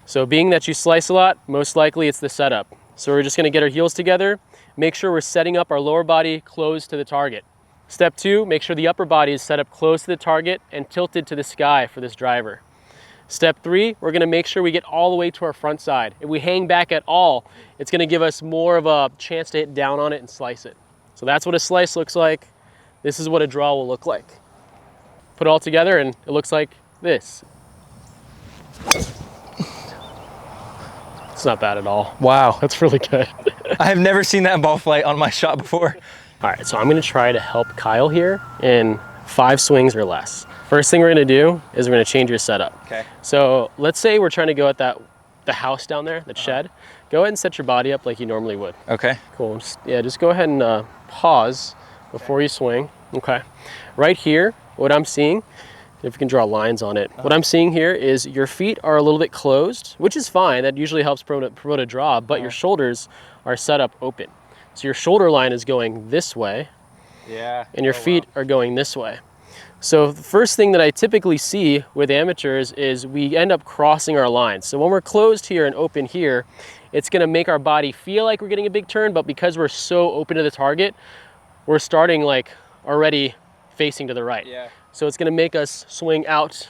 So being that you slice a lot, most likely it's the setup. So we're just gonna get our heels together, make sure we're setting up our lower body close to the target. Step 2, make sure the upper body is set up close to the target and tilted to the sky for this driver. Step 3, we're gonna make sure we get all the way to our front side. If we hang back at all, it's gonna give us more of a chance to hit down on it and slice it. So that's what a slice looks like. This is what a draw will look like. Put it all together and it looks like this. It's not bad at all. Wow. That's really good. I have never seen that ball flight on my shot before. All right, so I'm gonna try to help Kyle here in 5 swings or less. First thing we're gonna do is we're gonna change your setup. Okay. So let's say we're trying to go at the house down there, that shed. Go ahead and set your body up like you normally would. Okay. Cool, just go ahead and pause before you swing. Okay. Right here, what I'm seeing, if you can draw lines on it, what I'm seeing here is your feet are a little bit closed, which is fine. That usually helps promote a draw, but your shoulders are set up open. So your shoulder line is going this way, and your feet are going this way. So the first thing that I typically see with amateurs is we end up crossing our lines. So when we're closed here and open here, it's gonna make our body feel like we're getting a big turn, but because we're so open to the target, we're starting like already facing to the right. Yeah. So it's gonna make us swing out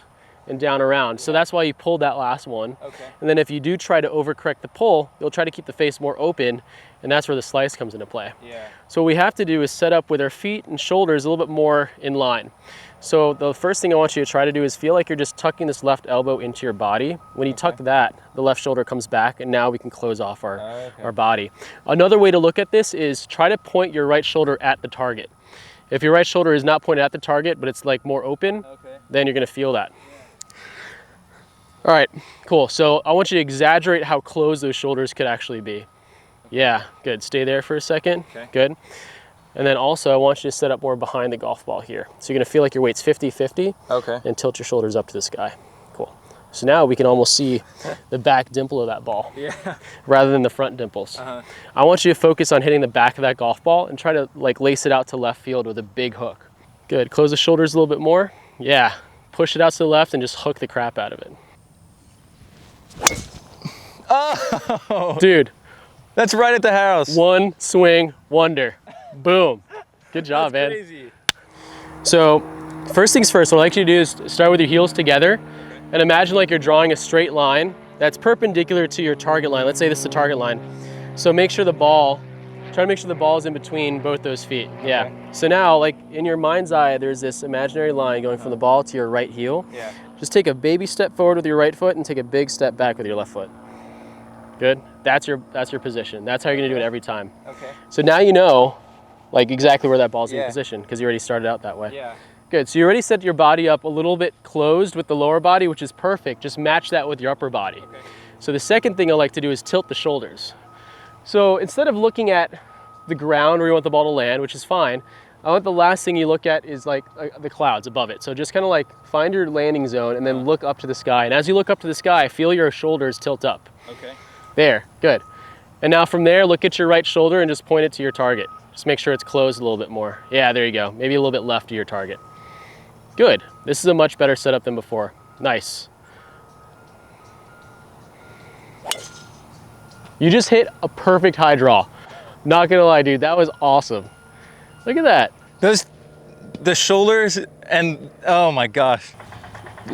and down around. So that's why you pulled that last one. Okay. And then if you do try to overcorrect the pull, you'll try to keep the face more open, and that's where the slice comes into play. Yeah. So what we have to do is set up with our feet and shoulders a little bit more in line. So the first thing I want you to try to do is feel like you're just tucking this left elbow into your body. When you tuck that, the left shoulder comes back, and now we can close off our body. Another way to look at this is try to point your right shoulder at the target. If your right shoulder is not pointed at the target, but it's like more open, then you're gonna feel that. All right, cool. So I want you to exaggerate how close those shoulders could actually be. Yeah, good. Stay there for a second. Okay. Good. And then also I want you to set up more behind the golf ball here. So you're gonna feel like your weight's 50-50 and tilt your shoulders up to the sky. Cool. So now we can almost see the back dimple of that ball rather than the front dimples. I want you to focus on hitting the back of that golf ball and try to like lace it out to left field with a big hook. Good. Close the shoulders a little bit more. Yeah. Push it out to the left and just hook the crap out of it. Oh, dude, that's right at the house. One swing wonder. Boom. Good job, man. Crazy. So first things first, what I'd like you to do is start with your heels together and imagine like you're drawing a straight line that's perpendicular to your target line. Let's say this is the target line. So make sure try to make sure the ball is in between both those feet. Yeah. So now, like in your mind's eye, there's this imaginary line going from the ball to your right heel. Yeah. Just take a baby step forward with your right foot and take a big step back with your left foot. Good. That's your position. That's how you're gonna do it every time. Okay. So now you know like exactly where that ball's in position because you already started out that way. Yeah. Good. So you already set your body up a little bit closed with the lower body, which is perfect. Just match that with your upper body. Okay. So the second thing I like to do is tilt the shoulders. So instead of looking at the ground where you want the ball to land, which is fine, I want the last thing you look at is like the clouds above it. So just kind of like find your landing zone and then look up to the sky. And as you look up to the sky, feel your shoulders tilt up. Okay. There, good. And now from there, look at your right shoulder and just point it to your target. Just make sure it's closed a little bit more. Yeah, there you go. Maybe a little bit left of your target. Good. This is a much better setup than before. Nice. You just hit a perfect high draw. Not gonna lie, dude, that was awesome. Look at that. The shoulders and, oh my gosh.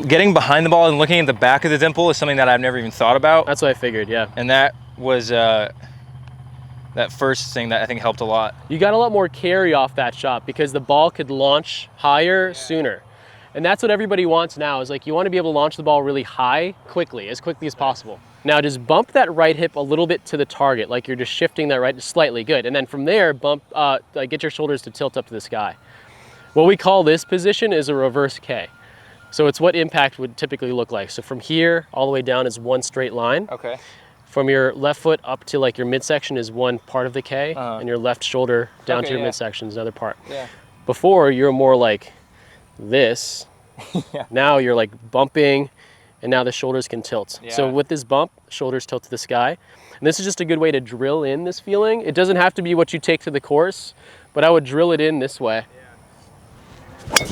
Getting behind the ball and looking at the back of the dimple is something that I've never even thought about. That's what I figured, yeah. And that was that first thing that I think helped a lot. You got a lot more carry off that shot because the ball could launch higher sooner. And that's what everybody wants now is like you want to be able to launch the ball really high quickly as possible. Now just bump that right hip a little bit to the target, like you're just shifting that right slightly, good. And then from there, get your shoulders to tilt up to the sky. What we call this position is a reverse K. So it's what impact would typically look like. So from here all the way down is one straight line. Okay. From your left foot up to like your midsection is one part of the K, and your left shoulder down to your midsection is another part. Yeah. Before you're more like this. Yeah. Now you're like bumping, and now the shoulders can tilt. Yeah. So with this bump, shoulders tilt to the sky. And this is just a good way to drill in this feeling. It doesn't have to be what you take to the course, but I would drill it in this way. Yeah.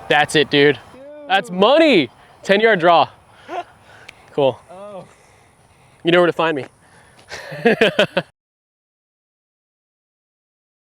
That's it, dude. That's money. 10-yard draw. Cool. Oh. You know where to find me.